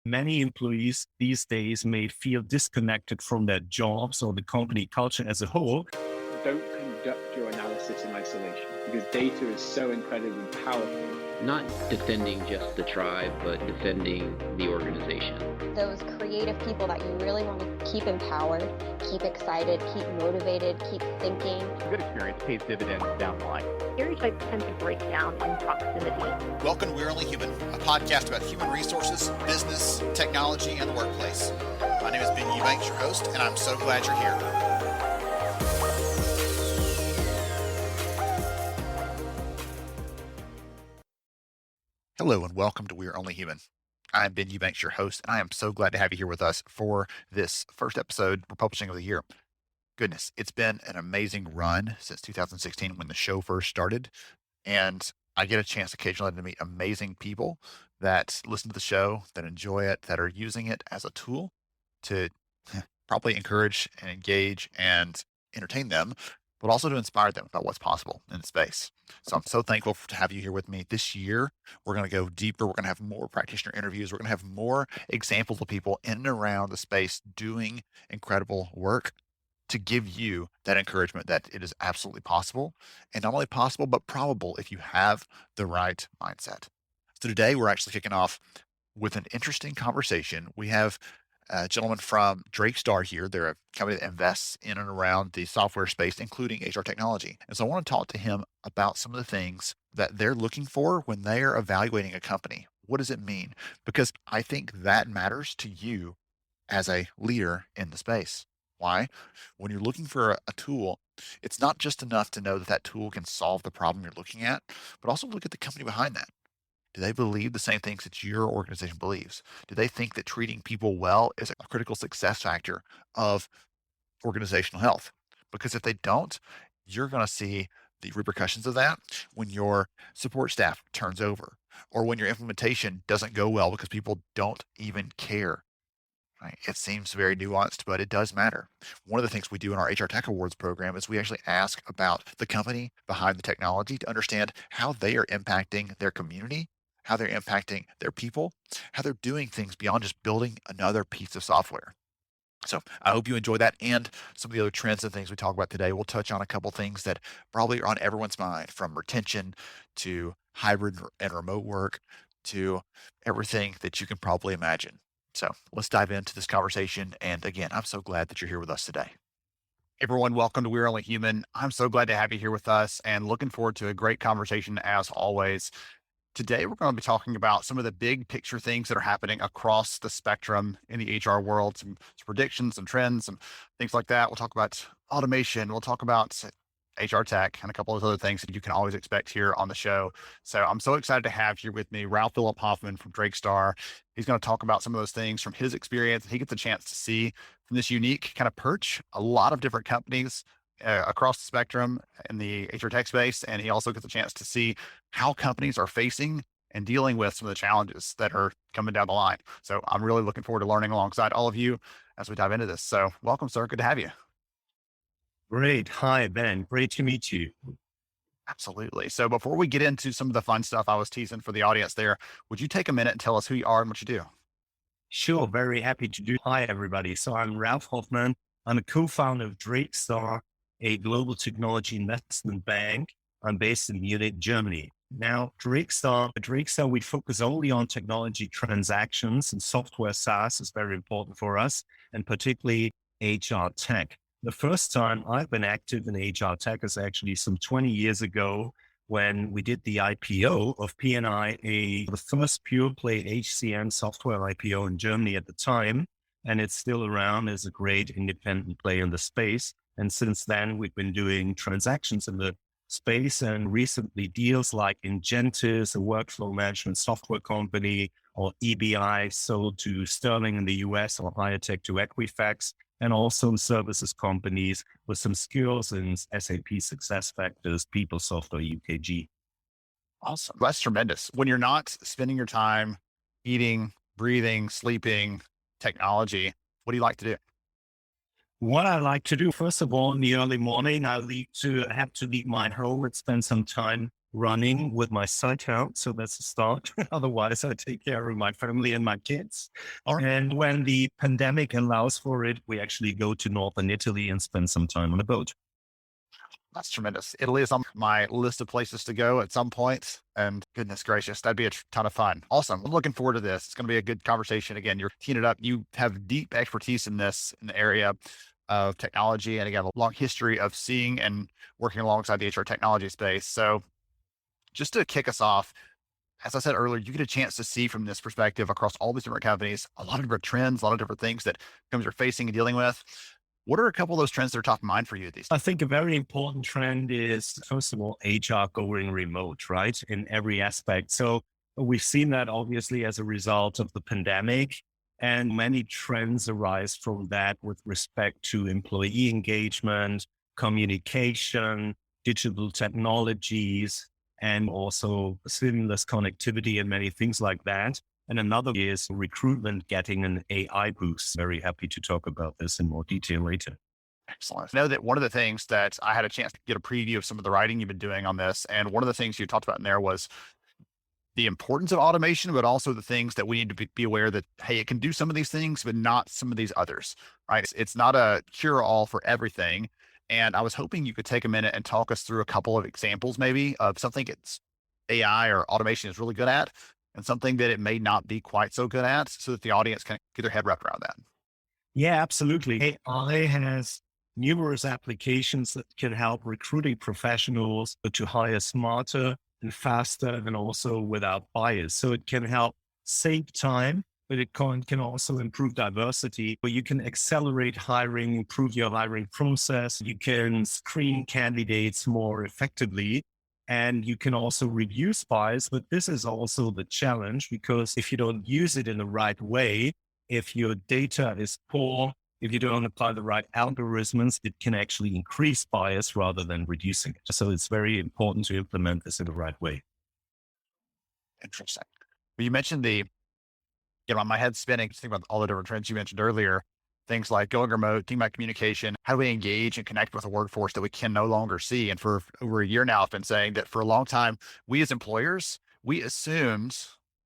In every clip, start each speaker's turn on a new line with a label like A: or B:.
A: Many employees these days may feel disconnected from their jobs or the company culture as a whole.
B: Don't conduct your analysis in isolation because data is so incredibly powerful.
C: Not defending just the tribe, but defending the organization.
D: Those creative people that you really want to keep empowered, keep excited, keep motivated, keep thinking.
E: A good experience pays dividends down the line.
F: Stereotypes tend to break down in proximity.
G: Welcome to We're Only Human, a podcast about human resources, business, technology, and the workplace. My name is Ben Eubanks, your host, and I'm so glad you're here. Hello and welcome to We're Only Human. I'm Ben Eubanks, your host, and I am so glad to have you here with us for this first episode we're publishing of the year. Goodness, it's been an amazing run since 2016 when the show first started, and I get a chance occasionally to meet amazing people that listen to the show, that enjoy it, that are using it as a tool to probably encourage and engage and entertain them, but also to inspire them about what's possible in space. So I'm so thankful to have you here with me. This year, we're going to go deeper. We're going to have more practitioner interviews. We're going to have more examples of people in and around the space doing incredible work to give you that encouragement that it is absolutely possible, and not only possible, but probable if you have the right mindset. So today we're actually kicking off with an interesting conversation. We have a gentleman from Drakestar here. They're a company that invests in and around the software space, including HR technology. And so I want to talk to him about some of the things that they're looking for when they are evaluating a company. What does it mean? Because I think that matters to you as a leader in the space. Why? When you're looking for a tool, it's not just enough to know that that tool can solve the problem you're looking at, but also look at the company behind that. Do they believe the same things that your organization believes? Do they think that treating people well is a critical success factor of organizational health? Because if they don't, you're going to see the repercussions of that when your support staff turns over or when your implementation doesn't go well because people don't even care. Right? It seems very nuanced, but it does matter. One of the things we do in our HR Tech Awards program is we actually ask about the company behind the technology to understand how they are impacting their community, how they're impacting their people, how they're doing things beyond just building another piece of software. So I hope you enjoy that and some of the other trends and things we talk about today. We'll touch on a couple things that probably are on everyone's mind, from retention to hybrid and remote work to everything that you can probably imagine. So let's dive into this conversation. And again, I'm so glad that you're here with us today.
E: Everyone, welcome to We're Only Human. I'm so glad to have you here with us and looking forward to a great conversation as always. Today, we're going to be talking about some of the big picture things that are happening across the spectrum in the HR world, some predictions, some trends, some things like that. We'll talk about automation. We'll talk about HR tech and a couple of other things that you can always expect here on the show. So I'm so excited to have here with me Ralf Hofmann from Drakestar. He's going to talk about some of those things from his experience. He gets a chance to see from this unique kind of perch a lot of different companies across the spectrum in the HR tech space. And he also gets a chance to see how companies are facing and dealing with some of the challenges that are coming down the line. So I'm really looking forward to learning alongside all of you as we dive into this. So welcome, sir. Good to have you.
A: Great. Hi, Ben. Great to meet you.
E: Absolutely. So before we get into some of the fun stuff I was teasing for the audience there, would you take a minute and tell us who you are and what you do?
A: Sure. Very happy to do. Hi, everybody. So I'm Ralf Hofmann. I'm a co-founder of Drakestar, a global technology investment bank. I'm based in Munich, Germany. Now, Drakestar, we focus only on technology transactions, and software SaaS is very important for us, and particularly HR tech. The first time I've been active in HR tech is actually some 20 years ago when we did the IPO of P&I, the first pure play HCM software IPO in Germany at the time. And it's still around as a great independent play in the space. And since then, we've been doing transactions in the space and recently deals like Ingentis, a workflow management software company, or EBI sold to Sterling in the US, or Biotech to Equifax, and also services companies with some skills in SAP SuccessFactors, PeopleSoft, or UKG.
E: Awesome. That's tremendous. When you're not spending your time eating, breathing, sleeping, technology, what do you like to do?
A: What I like to do, first of all, in the early morning, I have to leave my home and spend some time running with my site out. So that's a start. Otherwise, I take care of my family and my kids. And when the pandemic allows for it, we actually go to northern Italy and spend some time on a boat.
E: That's tremendous. Italy is on my list of places to go at some point. And goodness gracious, that'd be a ton of fun. Awesome. I'm looking forward to this. It's going to be a good conversation. Again, you're teeing it up. You have deep expertise in the area of technology. And again, a long history of seeing and working alongside the HR technology space. So just to kick us off, as I said earlier, you get a chance to see from this perspective across all these different companies, a lot of different trends, a lot of different things that companies are facing and dealing with. What are a couple of those trends that are top of mind for you these days?
A: I think a very important trend is, first of all, HR going remote, right? In every aspect. So we've seen that obviously as a result of the pandemic, and many trends arise from that with respect to employee engagement, communication, digital technologies, and also seamless connectivity and many things like that. And another is recruitment getting an AI boost. Very happy to talk about this in more detail later.
E: Excellent. I know that one of the things that I had a chance to get a preview of some of the writing you've been doing on this. And one of the things you talked about in there was the importance of automation, but also the things that we need to be aware that, hey, it can do some of these things, but not some of these others, right? It's not a cure all for everything. And I was hoping you could take a minute and talk us through a couple of examples, maybe of something it's AI or automation is really good at and something that it may not be quite so good at so that the audience can get their head wrapped around that.
A: Yeah, absolutely. AI has numerous applications that can help recruiting professionals to hire smarter and faster and also without bias. So it can help save time, but it can also improve diversity, where you can accelerate hiring, improve your hiring process. You can screen candidates more effectively. And you can also reduce bias, but this is also the challenge, because if you don't use it in the right way, if your data is poor, if you don't apply the right algorithms, it can actually increase bias rather than reducing it. So it's very important to implement this in the right way.
E: Interesting. Well, you mentioned my head's spinning, just think about all the different trends you mentioned earlier. Things like going remote, team about communication, how do we engage and connect with a workforce that we can no longer see? And for over a year now, I've been saying that for a long time, we as employers, we assumed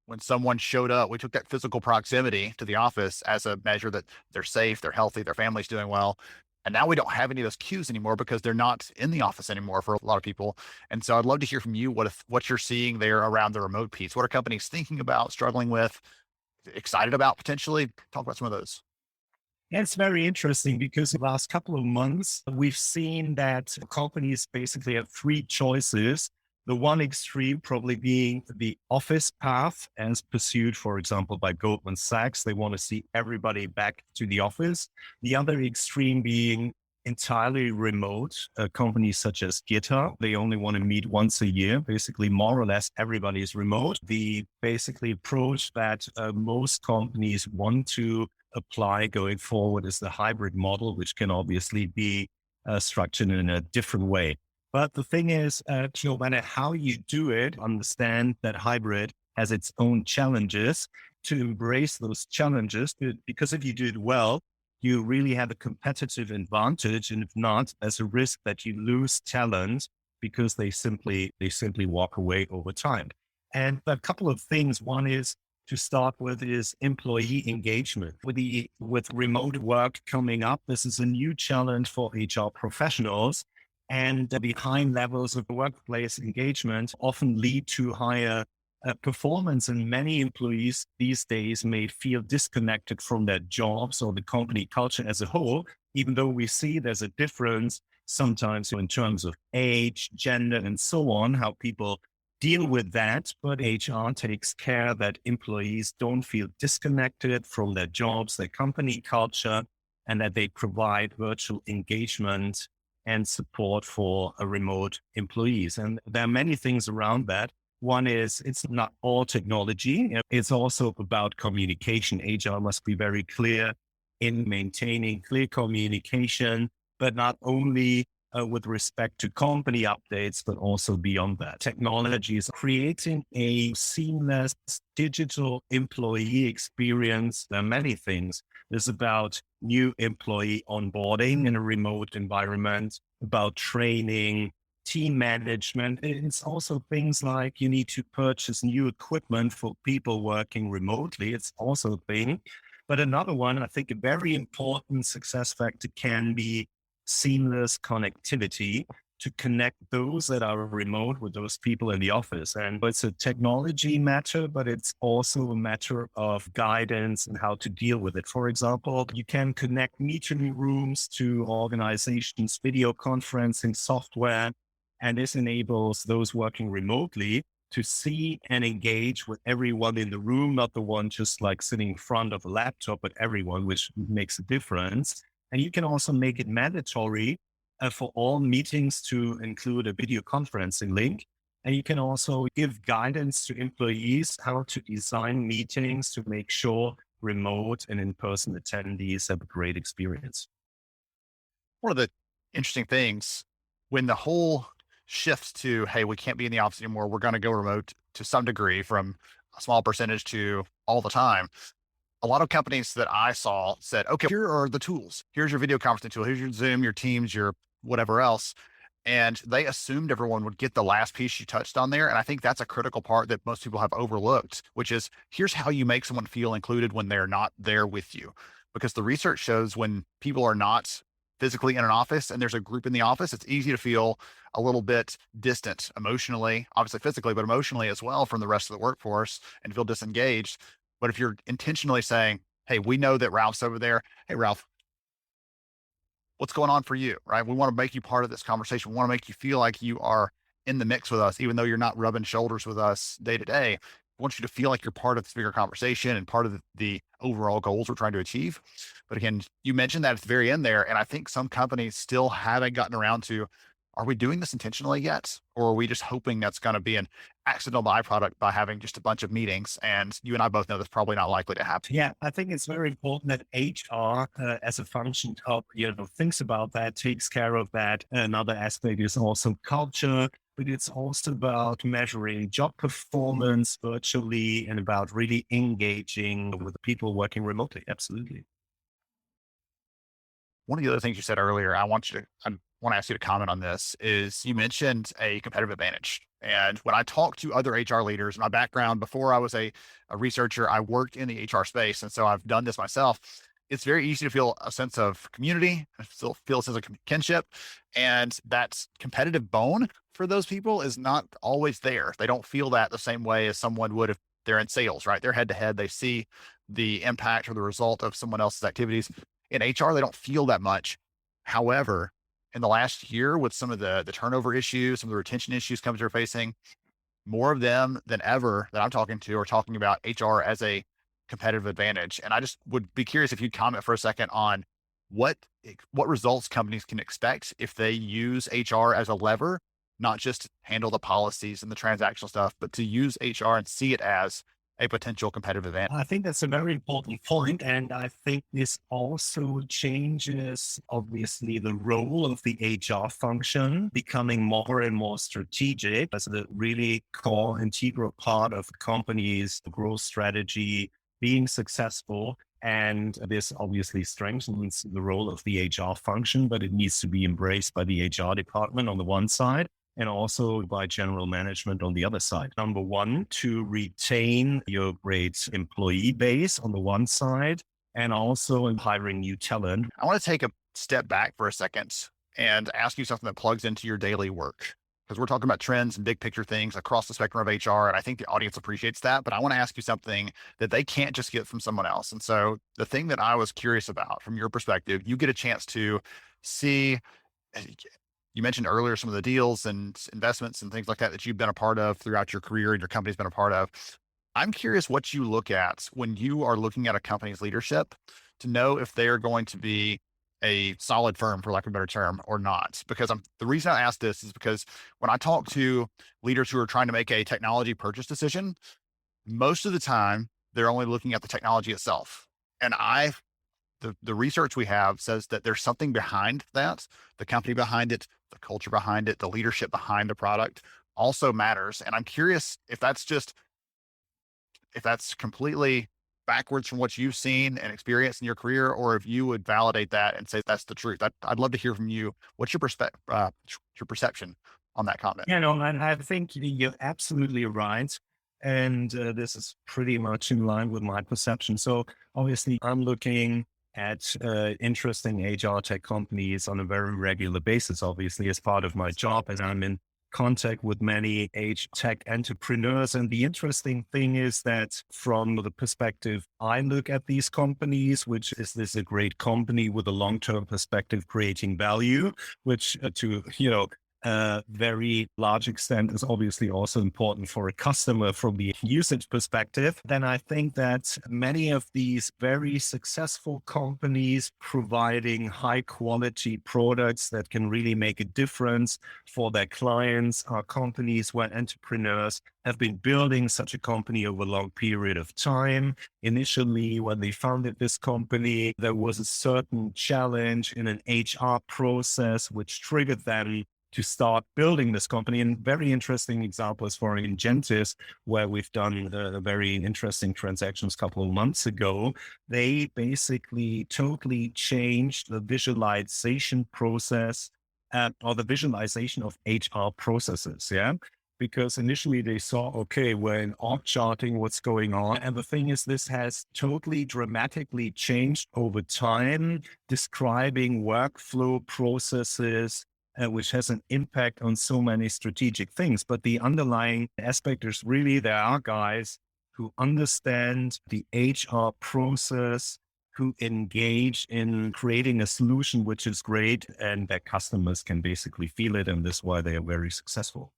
E: when someone showed up, we took that physical proximity to the office as a measure that they're safe, they're healthy, their family's doing well. And now we don't have any of those cues anymore because they're not in the office anymore for a lot of people. And so I'd love to hear from you what you're seeing there around the remote piece. What are companies thinking about, struggling with, excited about potentially? Talk about some of those.
A: Yeah, it's very interesting because the last couple of months, we've seen that companies basically have three choices. The one extreme probably being the office path as pursued, for example, by Goldman Sachs. They want to see everybody back to the office. The other extreme being entirely remote. Companies such as GitHub, they only want to meet once a year. Basically, more or less, everybody is remote. The basically approach that most companies want to apply going forward is the hybrid model, which can obviously be structured in a different way. But the thing is, no matter how you do it, understand that hybrid has its own challenges, to embrace those challenges, because if you do it well, you really have a competitive advantage. And if not, there's a risk that you lose talent because they simply walk away over time. And a couple of things. One is, to start with, is employee engagement. With remote work coming up, this is a new challenge for HR professionals. And the high levels of workplace engagement often lead to higher performance. And many employees these days may feel disconnected from their jobs or the company culture as a whole, even though we see there's a difference sometimes in terms of age, gender, and so on, how people deal with that. But HR takes care that employees don't feel disconnected from their jobs, their company culture, and that they provide virtual engagement and support for remote employees. And there are many things around that. One is, it's not all technology. It's also about communication. HR must be very clear in maintaining clear communication, but not only with respect to company updates, but also beyond that. Technology is creating a seamless digital employee experience. There are many things. There's about new employee onboarding in a remote environment, about training, team management. It's also things like you need to purchase new equipment for people working remotely. It's also a thing. But another one, I think a very important success factor can be seamless connectivity to connect those that are remote with those people in the office. And it's a technology matter, but it's also a matter of guidance and how to deal with it. For example, you can connect meeting rooms to organizations' video conferencing software, and this enables those working remotely to see and engage with everyone in the room, not the one just like sitting in front of a laptop, but everyone, which makes a difference. And you can also make it mandatory for all meetings to include a video conferencing link. And you can also give guidance to employees how to design meetings to make sure remote and in-person attendees have a great experience.
E: One of the interesting things when the whole shifts to, hey, we can't be in the office anymore, we're going to go remote to some degree from a small percentage to all the time. A lot of companies that I saw said, okay, here are the tools. Here's your video conferencing tool. Here's your Zoom, your Teams, your whatever else. And they assumed everyone would get the last piece you touched on there. And I think that's a critical part that most people have overlooked, which is here's how you make someone feel included when they're not there with you. Because the research shows when people are not physically in an office and there's a group in the office, it's easy to feel a little bit distant emotionally, obviously physically, but emotionally as well from the rest of the workforce and feel disengaged. But if you're intentionally saying, hey, we know that Ralph's over there. Hey, Ralph, what's going on for you, right? We want to make you part of this conversation. We want to make you feel like you are in the mix with us, even though you're not rubbing shoulders with us day to day. I want you to feel like you're part of this bigger conversation and part of the overall goals we're trying to achieve. But again, you mentioned that at the very end there. And I think some companies still haven't gotten around to, are we doing this intentionally yet? Or are we just hoping that's going to be an accidental byproduct by having just a bunch of meetings? And you and I both know that's probably not likely to happen.
A: Yeah, I think it's very important that HR, as a function of, thinks about that, takes care of that. Another aspect is also culture, but it's also about measuring job performance virtually and about really engaging with people working remotely. Absolutely.
E: One of the other things you said earlier, I want to ask you to comment on this, is you mentioned a competitive advantage. And when I talk to other HR leaders, my background before I was a researcher, I worked in the HR space. And so I've done this myself. It's very easy to feel a sense of community, still feel a sense of kinship. And that competitive bone for those people is not always there. They don't feel that the same way as someone would if they're in sales, right? They're head to head. They see the impact or the result of someone else's activities. In HR, they don't feel that much. However, in the last year, with some of the turnover issues, some of the retention issues companies are facing, more of them than ever that I'm talking to are talking about HR as a competitive advantage. And I just would be curious if you'd comment for a second on what results companies can expect if they use HR as a lever, not just to handle the policies and the transactional stuff, but to use HR and see it as a potential competitive advantage.
A: I think that's a very important point, and I think this also changes, obviously, the role of the HR function, becoming more and more strategic as a really core, integral part of the company's growth strategy, being successful. And this obviously strengthens the role of the HR function, but it needs to be embraced by the HR department on the one side, and also by general management on the other side. Number one, to retain your great employee base on the one side, and also in hiring new talent.
E: I want to take a step back for a second and ask you something that plugs into your daily work, because we're talking about trends and big picture things across the spectrum of HR. And I think the audience appreciates that, but I want to ask you something that they can't just get from someone else. And so the thing that I was curious about from your perspective, you get a chance to see. You mentioned earlier some of the deals and investments and things like that you've been a part of throughout your career and your company's been a part of. I'm curious what you look at when you are looking at a company's leadership to know if they're going to be a solid firm, for lack of a better term, or not. Because the reason I ask this is because when I talk to leaders who are trying to make a technology purchase decision, most of the time they're only looking at the technology itself. And the research we have says that there's something behind that, the company behind it, the culture behind it, the leadership behind the product also matters. And I'm curious if that's completely backwards from what you've seen and experienced in your career, or if you would validate that and say that's the truth. I'd love to hear from you. What's your perception on that comment.
A: Yeah, no, and I think you're absolutely right. And this is pretty much in line with my perception. So obviously, I'm looking at interesting HR tech companies on a very regular basis, obviously, as part of my job. And I'm in contact with many age tech entrepreneurs. And the interesting thing is that from the perspective I look at these companies, which is this a great company with a long-term perspective creating value, which very large extent is obviously also important for a customer from the usage perspective, then I think that many of these very successful companies providing high quality products that can really make a difference for their clients are companies where entrepreneurs have been building such a company over a long period of time. Initially, when they founded this company, there was a certain challenge in an HR process which triggered them to start building this company. And very interesting examples for Ingentis, where we've done very interesting transactions a couple of months ago. They basically totally changed the visualization process or the visualization of HR processes. Yeah. Because initially they saw, okay, we're in org charting, what's going on. And the thing is, this has totally dramatically changed over time, describing workflow processes, which has an impact on so many strategic things. But the underlying aspect is really there are guys who understand the HR process, who engage in creating a solution which is great, and their customers can basically feel it. And that's why they are very successful.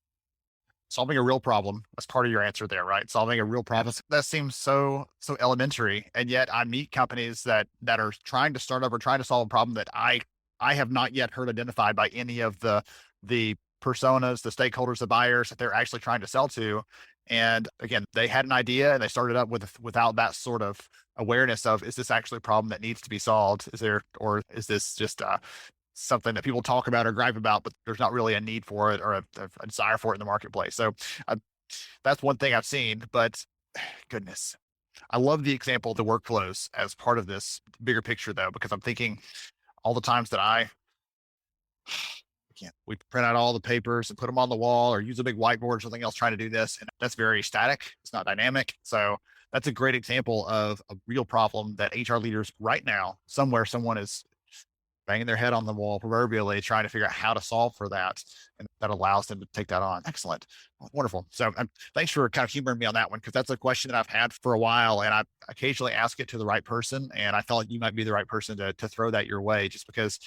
E: Solving a real problem. That's part of your answer there, right? Solving a real problem. That seems so elementary. And yet I meet companies that are trying to start up or trying to solve a problem that I have not yet heard identified by any of the personas, the stakeholders, the buyers that they're actually trying to sell to. And again, they had an idea and they started up without that sort of awareness of, is this actually a problem that needs to be solved? Or is this just something that people talk about or gripe about, but there's not really a need for it or a desire for it in the marketplace. So that's one thing I've seen, but goodness, I love the example of the workflows as part of this bigger picture though, because I'm thinking all the times that we print out all the papers and put them on the wall or use a big whiteboard or something else trying to do this. And that's very static. It's not dynamic. So that's a great example of a real problem that HR leaders right now, somewhere, someone is banging their head on the wall proverbially, trying to figure out how to solve for that. And that allows them to take that on. Excellent. Wonderful. So thanks for kind of humoring me on that one, because that's a question that I've had for a while and I occasionally ask it to the right person. And I felt you might be the right person to throw that your way, just because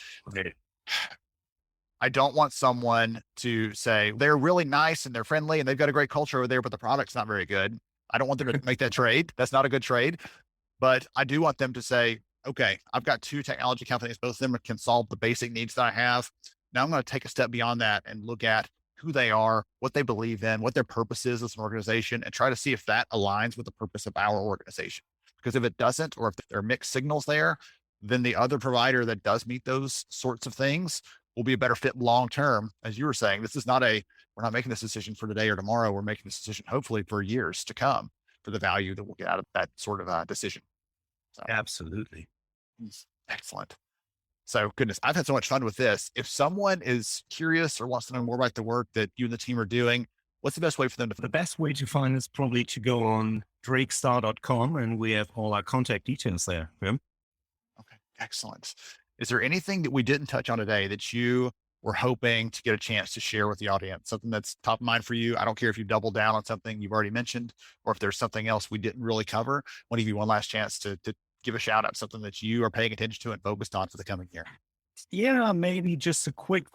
E: I don't want someone to say they're really nice and they're friendly and they've got a great culture over there, but the product's not very good. I don't want them to make that trade. That's not a good trade. But I do want them to say, okay, I've got two technology companies. Both of them can solve the basic needs that I have. Now I'm going to take a step beyond that and look at who they are, what they believe in, what their purpose is as an organization, and try to see if that aligns with the purpose of our organization. Because if it doesn't, or if there are mixed signals there, then the other provider that does meet those sorts of things will be a better fit long-term. As you were saying, we're not making this decision for today or tomorrow. We're making this decision hopefully for years to come for the value that we'll get out of that sort of decision. So,
A: absolutely.
E: Excellent. So goodness, I've had so much fun with this. If someone is curious or wants to know more about the work that you and the team are doing, what's the best way for them to?
A: The best way to find is probably to go on drakestar.com and we have all our contact details there. Yeah.
E: Okay, excellent. Is there anything that we didn't touch on today that you were hoping to get a chance to share with the audience? Something that's top of mind for you? I don't care if you double down on something you've already mentioned, or if there's something else we didn't really cover. I want to give you one last chance to give a shout out, something that you are paying attention to and focused on for the coming year.
A: Yeah, maybe just a quick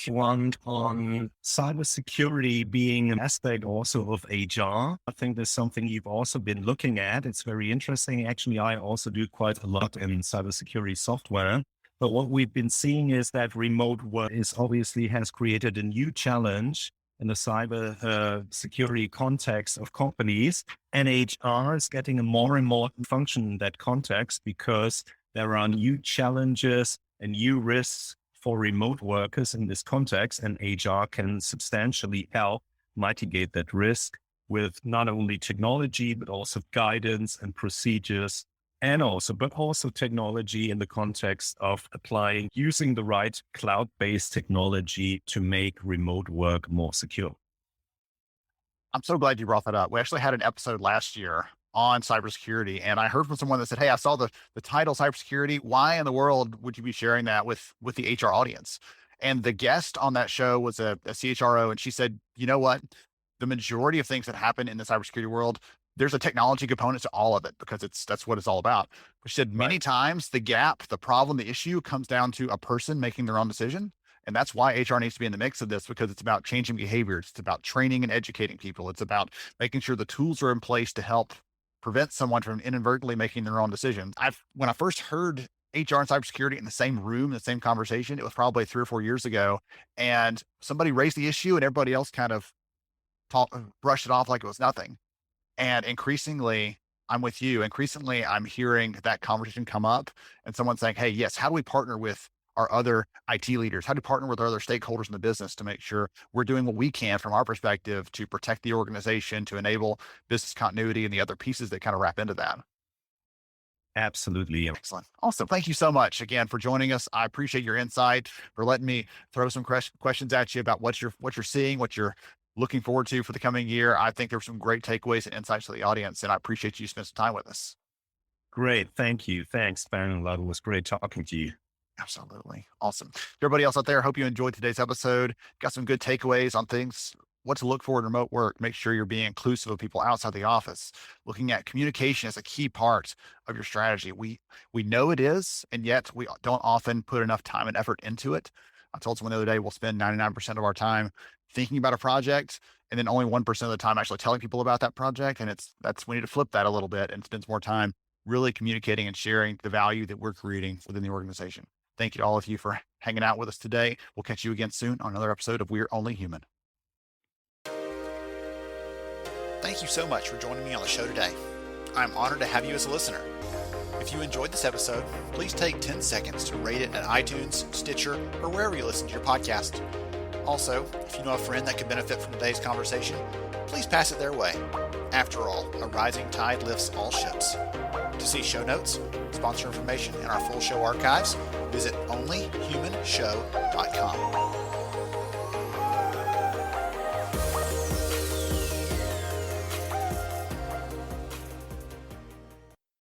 A: one on cybersecurity being an aspect also of HR. I think there's something you've also been looking at. It's very interesting. Actually, I also do quite a lot in cybersecurity software. But what we've been seeing is that remote work has created a new challenge in the cyber security context of companies. And HR is getting a more and more function in that context because there are new challenges and new risks for remote workers in this context. And HR can substantially help mitigate that risk with not only technology, but also guidance and procedures but also technology in the context of using the right cloud-based technology to make remote work more secure.
E: I'm so glad you brought that up. We actually had an episode last year on cybersecurity, and I heard from someone that said, "Hey, I saw the title cybersecurity. Why in the world would you be sharing that with the HR audience?" And the guest on that show was a CHRO, and she said, "You know what? The majority of things that happen in the cybersecurity world, there's a technology component to all of it because that's what it's all about." But she said many times the gap, the problem, the issue comes down to a person making their own decision. And that's why HR needs to be in the mix of this, because it's about changing behaviors. It's about training and educating people. It's about making sure the tools are in place to help prevent someone from inadvertently making their own decisions. When I first heard HR and cybersecurity in the same room, the same conversation, it was probably 3 or 4 years ago. And somebody raised the issue and everybody else kind of brushed it off like it was nothing. And increasingly, I'm with you. Increasingly, I'm hearing that conversation come up and someone saying, "Hey, yes, how do we partner with our other IT leaders? How do we partner with our other stakeholders in the business to make sure we're doing what we can from our perspective to protect the organization, to enable business continuity and the other pieces that kind of wrap into that?"
A: Absolutely.
E: Excellent. Awesome. Thank you so much again for joining us. I appreciate your insight, for letting me throw some questions at you about what you're seeing, what you're looking forward to for the coming year. I think there's some great takeaways and insights to the audience, and I appreciate you spending some time with us.
A: Great. Thank you. Thanks, Baron. It was great talking to you.
E: Absolutely. Awesome. Everybody else out there, hope you enjoyed today's episode. Got some good takeaways on things, what to look for in remote work. Make sure you're being inclusive of people outside the office. Looking at communication as a key part of your strategy. We know it is, and yet we don't often put enough time and effort into it. I told someone the other day, we'll spend 99% of our time thinking about a project, and then only 1% of the time actually telling people about that project. And we need to flip that a little bit and spend more time really communicating and sharing the value that we're creating within the organization. Thank you to all of you for hanging out with us today. We'll catch you again soon on another episode of We're Only Human.
G: Thank you so much for joining me on the show today. I'm honored to have you as a listener. If you enjoyed this episode, please take 10 seconds to rate it at iTunes, Stitcher, or wherever you listen to your podcast. Also, if you know a friend that could benefit from today's conversation, please pass it their way. After all, a rising tide lifts all ships. To see show notes, sponsor information, and our full show archives, visit onlyhumanshow.com.